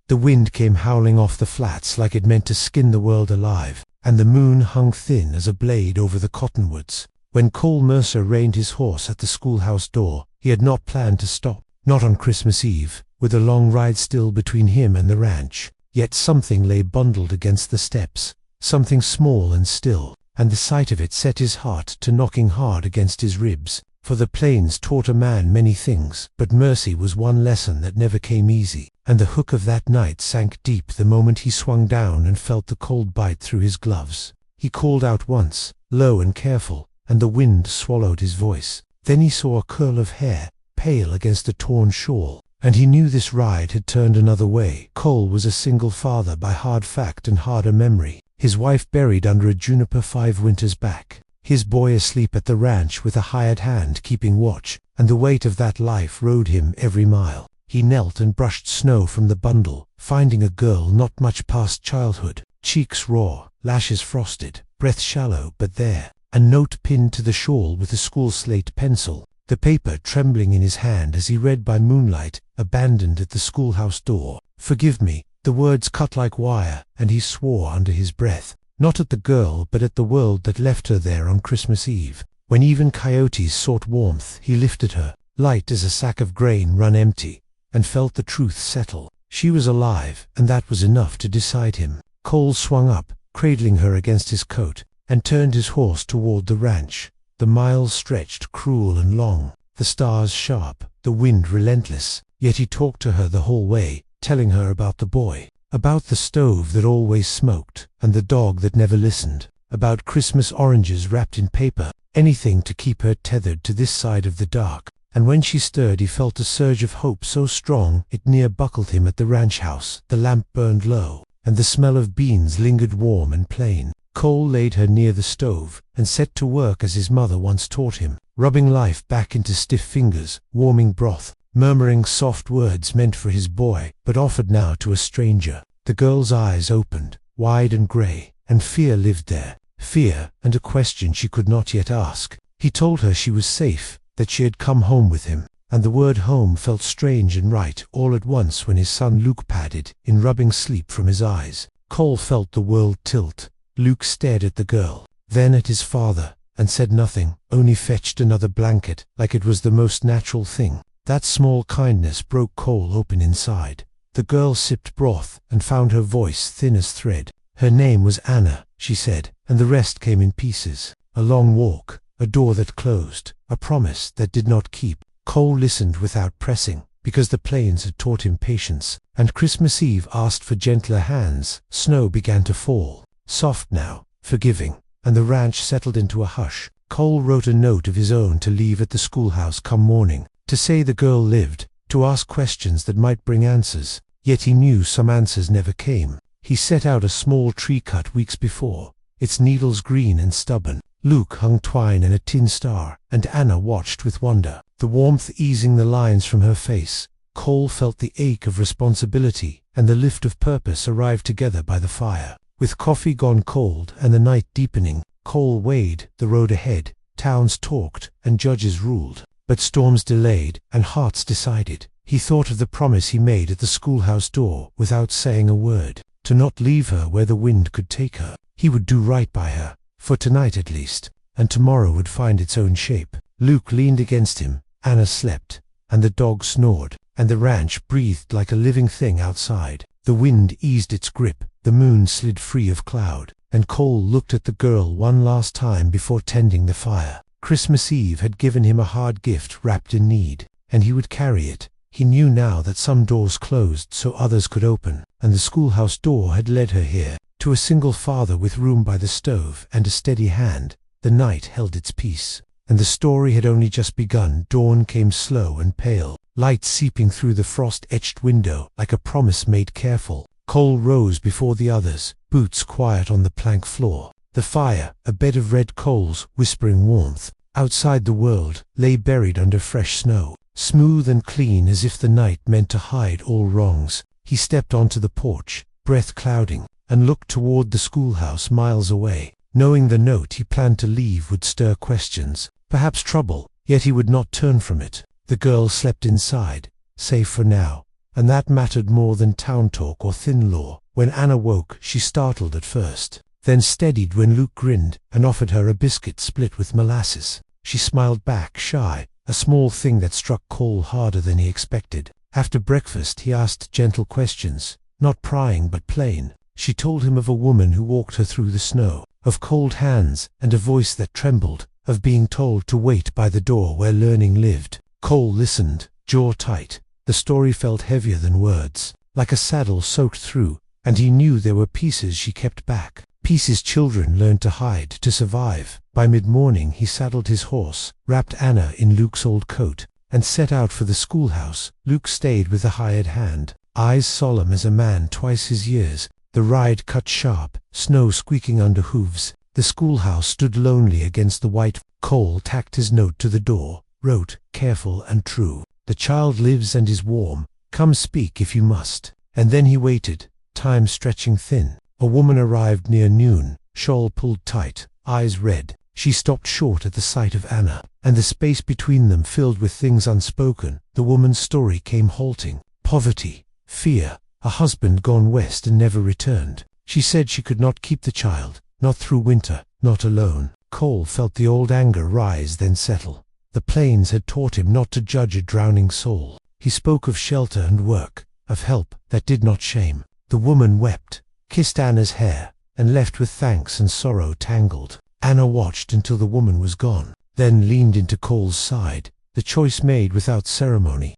The wind came howling off the flats like it meant to skin the world alive, and the moon hung thin as a blade over the cottonwoods. When Cole Mercer reined his horse at the schoolhouse door, he had not planned to stop, not on Christmas Eve, with a long ride still between him and the ranch. Yet something lay bundled against the steps, something small and still, and the sight of it set his heart to knocking hard against his ribs. For the plains taught a man many things, but mercy was one lesson that never came easy, and the hook of that night sank deep the moment he swung down and felt the cold bite through his gloves. He called out once, low and careful, and the wind swallowed his voice. Then he saw a curl of hair, pale against a torn shawl, and he knew this ride had turned another way. Cole was a single father by hard fact and harder memory, his wife buried under a juniper 5 winters back, his boy asleep at the ranch with a hired hand keeping watch, and the weight of that life rode him every mile. He knelt and brushed snow from the bundle, finding a girl not much past childhood, cheeks raw, lashes frosted, breath shallow but there, a note pinned to the shawl with a school slate pencil, the paper trembling in his hand as he read by moonlight, abandoned at the schoolhouse door. "Forgive me," the words cut like wire, and he swore under his breath, not at the girl but at the world that left her there on Christmas Eve. When even coyotes sought warmth, he lifted her, light as a sack of grain run empty, and felt the truth settle. She was alive, and that was enough to decide him. Cole swung up, cradling her against his coat, and turned his horse toward the ranch. The miles stretched cruel and long, the stars sharp, the wind relentless, yet he talked to her the whole way, telling her about the boy, about the stove that always smoked, and the dog that never listened, about Christmas oranges wrapped in paper, anything to keep her tethered to this side of the dark. And when she stirred he felt a surge of hope so strong it near buckled him at the ranch house. The lamp burned low, and the smell of beans lingered warm and plain. Cole laid her near the stove, and set to work as his mother once taught him, rubbing life back into stiff fingers, warming broth, murmuring soft words meant for his boy, but offered now to a stranger. The girl's eyes opened, wide and grey, and fear lived there, fear and a question she could not yet ask. He told her she was safe, that she had come home with him, and the word home felt strange and right all at once when his son Luke padded, in rubbing sleep from his eyes. Cole felt the world tilt. Luke stared at the girl, then at his father, and said nothing, only fetched another blanket, like it was the most natural thing. That small kindness broke Cole open inside. The girl sipped broth, and found her voice thin as thread. Her name was Anna, she said, and the rest came in pieces. A long walk, a door that closed, a promise that did not keep. Cole listened without pressing, because the plains had taught him patience, and Christmas Eve asked for gentler hands. Snow began to fall, soft now, forgiving, and the ranch settled into a hush. Cole wrote a note of his own to leave at the schoolhouse come morning, to say the girl lived, to ask questions that might bring answers. Yet he knew some answers never came. He set out a small tree cut weeks before, its needles green and stubborn. Luke hung twine and a tin star, and Anna watched with wonder, the warmth easing the lines from her face. Cole felt the ache of responsibility, and the lift of purpose arrived together by the fire. With coffee gone cold and the night deepening, Cole weighed the road ahead. Towns talked, and judges ruled, but storms delayed, and hearts decided. He thought of the promise he made at the schoolhouse door without saying a word, to not leave her where the wind could take her. He would do right by her, for tonight at least, and tomorrow would find its own shape. Luke leaned against him, Anna slept, and the dog snored, and the ranch breathed like a living thing outside. The wind eased its grip, the moon slid free of cloud, and Cole looked at the girl one last time before tending the fire. Christmas Eve had given him a hard gift wrapped in need, and he would carry it. He knew now that some doors closed so others could open, and the schoolhouse door had led her here, to a single father with room by the stove and a steady hand. The night held its peace, and the story had only just begun. Dawn came slow and pale, light seeping through the frost-etched window like a promise made careful. Cole rose before the others, boots quiet on the plank floor. The fire, a bed of red coals, whispering warmth. Outside the world lay buried under fresh snow, smooth and clean as if the night meant to hide all wrongs. He stepped onto the porch, breath clouding, and looked toward the schoolhouse miles away, knowing the note he planned to leave would stir questions, perhaps trouble, yet he would not turn from it. The girl slept inside, safe for now, and that mattered more than town talk or thin law. When Anna woke, she startled at first, then steadied when Luke grinned and offered her a biscuit split with molasses. She smiled back, shy, a small thing that struck Cole harder than he expected. After breakfast he asked gentle questions, not prying but plain. She told him of a woman who walked her through the snow, of cold hands and a voice that trembled, of being told to wait by the door where learning lived. Cole listened, jaw tight. The story felt heavier than words, like a saddle soaked through, and he knew there were pieces she kept back, pieces children learned to hide, to survive. By mid-morning he saddled his horse, wrapped Anna in Luke's old coat, and set out for the schoolhouse. Luke stayed with the hired hand, eyes solemn as a man twice his years. The ride cut sharp, snow squeaking under hooves. The schoolhouse stood lonely against the white. Cole tacked his note to the door, wrote, careful and true. The child lives and is warm. Come speak if you must. And then he waited, time stretching thin. A woman arrived near noon, shawl pulled tight, eyes red. She stopped short at the sight of Anna, and the space between them filled with things unspoken. The woman's story came halting. Poverty, fear, a husband gone west and never returned. She said she could not keep the child, not through winter, not alone. Cole felt the old anger rise then settle. The plains had taught him not to judge a drowning soul. He spoke of shelter and work, of help that did not shame. The woman wept, kissed Anna's hair, and left with thanks and sorrow tangled. Anna watched until the woman was gone, then leaned into Cole's side, the choice made without ceremony.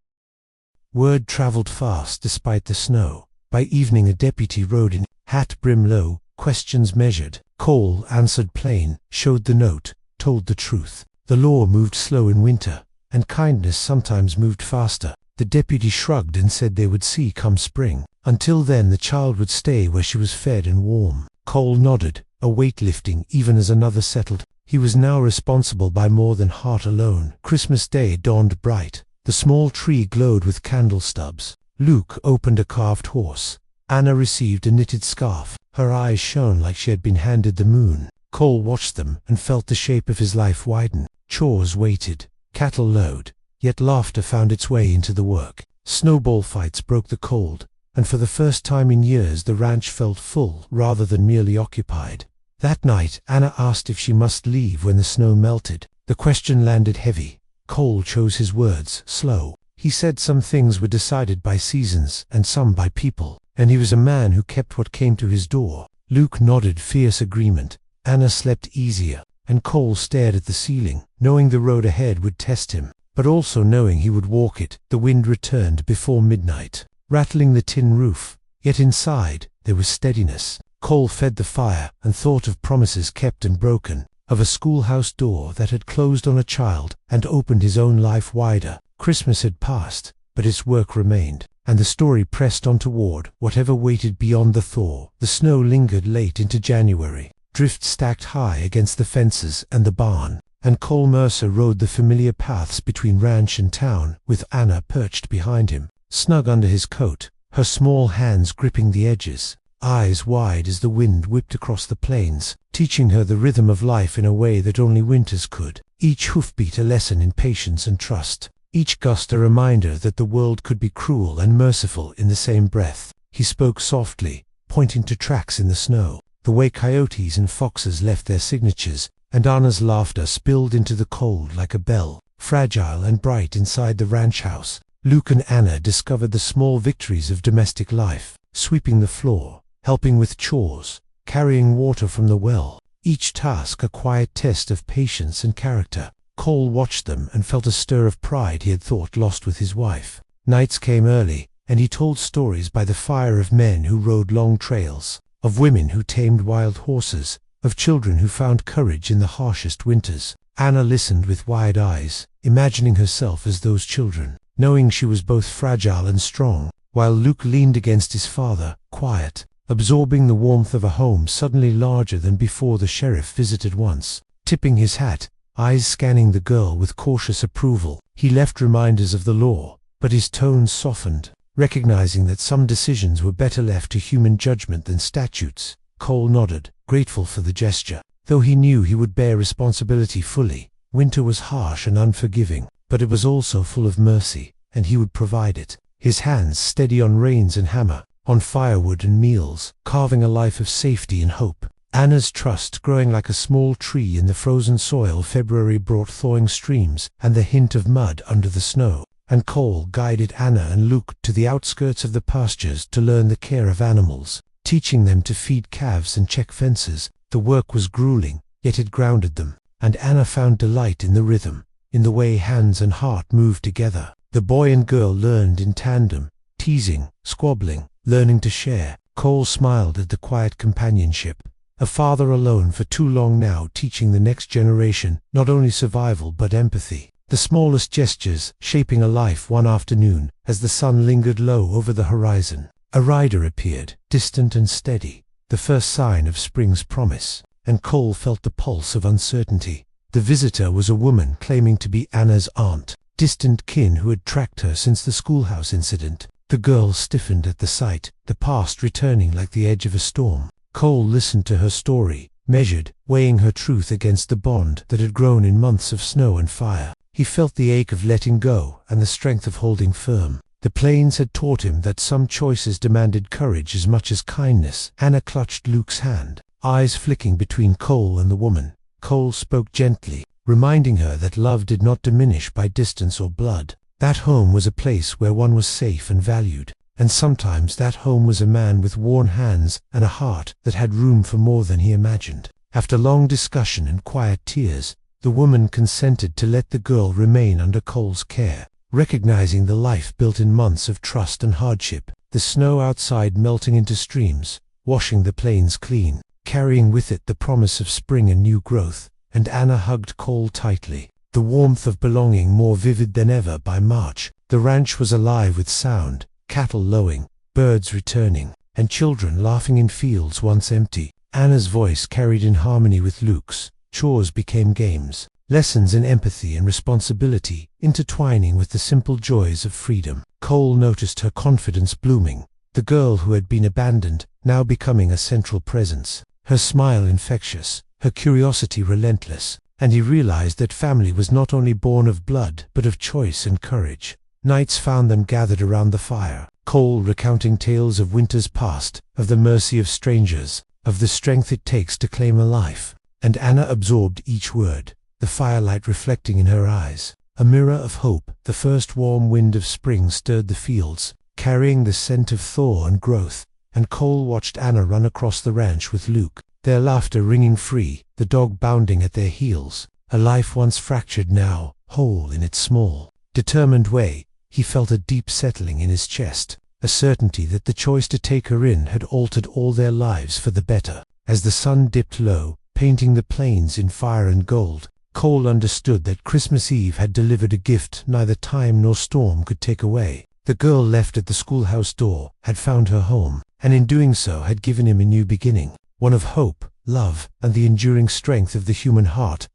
Word traveled fast despite the snow. By evening a deputy rode in, hat brim low, questions measured. Cole answered plain, showed the note, told the truth. The law moved slow in winter, and kindness sometimes moved faster. The deputy shrugged and said they would see come spring. Until then the child would stay where she was fed and warm. Cole nodded, a weight lifting even as another settled. He was now responsible by more than heart alone. Christmas Day dawned bright. The small tree glowed with candle stubs. Luke opened a carved horse. Anna received a knitted scarf. Her eyes shone like she had been handed the moon. Cole watched them and felt the shape of his life widen. Chores waited, cattle lowed, yet laughter found its way into the work. Snowball fights broke the cold, and for the first time in years the ranch felt full rather than merely occupied. That night Anna asked if she must leave when the snow melted. The question landed heavy. Cole chose his words, slow. He said some things were decided by seasons and some by people, and he was a man who kept what came to his door. Luke nodded fierce agreement. Anna slept easier, and Cole stared at the ceiling, knowing the road ahead would test him, but also knowing he would walk it. The wind returned before midnight, rattling the tin roof, yet inside there was steadiness. Cole fed the fire and thought of promises kept and broken, of a schoolhouse door that had closed on a child and opened his own life wider. Christmas had passed, but its work remained, and the story pressed on toward whatever waited beyond the thaw. The snow lingered late into January, drifts stacked high against the fences and the barn, and Cole Mercer rode the familiar paths between ranch and town, with Anna perched behind him, snug under his coat, her small hands gripping the edges, eyes wide as the wind whipped across the plains, teaching her the rhythm of life in a way that only winters could. Each hoofbeat a lesson in patience and trust, each gust a reminder that the world could be cruel and merciful in the same breath. He spoke softly, pointing to tracks in the snow, the way coyotes and foxes left their signatures, and Anna's laughter spilled into the cold like a bell, fragile and bright inside the ranch house. Luke and Anna discovered the small victories of domestic life, sweeping the floor, helping with chores, carrying water from the well, each task a quiet test of patience and character. Cole watched them and felt a stir of pride he had thought lost with his wife. Nights came early, and he told stories by the fire of men who rode long trails, of women who tamed wild horses, of children who found courage in the harshest winters. Anna listened with wide eyes, imagining herself as those children, knowing she was both fragile and strong, while Luke leaned against his father, quiet, absorbing the warmth of a home suddenly larger than before. The sheriff visited once, tipping his hat, eyes scanning the girl with cautious approval. He left reminders of the law, but his tone softened, recognizing that some decisions were better left to human judgment than statutes. Cole nodded, grateful for the gesture, though he knew he would bear responsibility fully. Winter was harsh and unforgiving, but it was also full of mercy, and he would provide it. his hands steady on reins and hammer, on firewood and meals, carving a life of safety and hope. Anna's trust growing like a small tree in the frozen soil. February brought thawing streams and the hint of mud under the snow, and Cole guided Anna and Luke to the outskirts of the pastures to learn the care of animals, teaching them to feed calves and check fences. The work was grueling, yet it grounded them, and Anna found delight in the rhythm, in the way hands and heart moved together. The boy and girl learned in tandem, teasing, squabbling, learning to share. Cole smiled at the quiet companionship. A father alone for too long now, teaching the next generation not only survival but empathy. The smallest gestures shaping a life. One afternoon, as the sun lingered low over the horizon, a rider appeared, distant and steady, the first sign of spring's promise, and Cole felt the pulse of uncertainty. The visitor was a woman claiming to be Anna's aunt, distant kin who had tracked her since the schoolhouse incident. The girl stiffened at the sight, the past returning like the edge of a storm. Cole listened to her story, measured, weighing her truth against the bond that had grown in months of snow and fire. He felt the ache of letting go and the strength of holding firm. The plains had taught him that some choices demanded courage as much as kindness. Anna clutched Luke's hand, eyes flicking between Cole and the woman. Cole spoke gently, reminding her that love did not diminish by distance or blood. That home was a place where one was safe and valued. And sometimes that home was a man with worn hands and a heart that had room for more than he imagined. After long discussion and quiet tears, the woman consented to let the girl remain under Cole's care, recognizing the life built in months of trust and hardship. The snow outside melting into streams, washing the plains clean, carrying with it the promise of spring and new growth, and Anna hugged Cole tightly, the warmth of belonging more vivid than ever. By March, the ranch was alive with sound. Cattle lowing, birds returning, and children laughing in fields once empty. Anna's voice carried in harmony with Luke's. Chores became games, lessons in empathy and responsibility, intertwining with the simple joys of freedom. Cole noticed her confidence blooming, the girl who had been abandoned, now becoming a central presence, her smile infectious, her curiosity relentless, and he realized that family was not only born of blood, but of choice and courage. Nights found them gathered around the fire, Cole recounting tales of winters past, of the mercy of strangers, of the strength it takes to claim a life, and Anna absorbed each word, the firelight reflecting in her eyes, a mirror of hope. The first warm wind of spring stirred the fields, carrying the scent of thaw and growth, and Cole watched Anna run across the ranch with Luke, their laughter ringing free, the dog bounding at their heels, a life once fractured now whole in its small, determined way. He felt a deep settling in his chest, a certainty that the choice to take her in had altered all their lives for the better. As the sun dipped low, painting the plains in fire and gold, Cole understood that Christmas Eve had delivered a gift neither time nor storm could take away. The girl left at the schoolhouse door had found her home, and in doing so had given him a new beginning, one of hope, love, and the enduring strength of the human heart.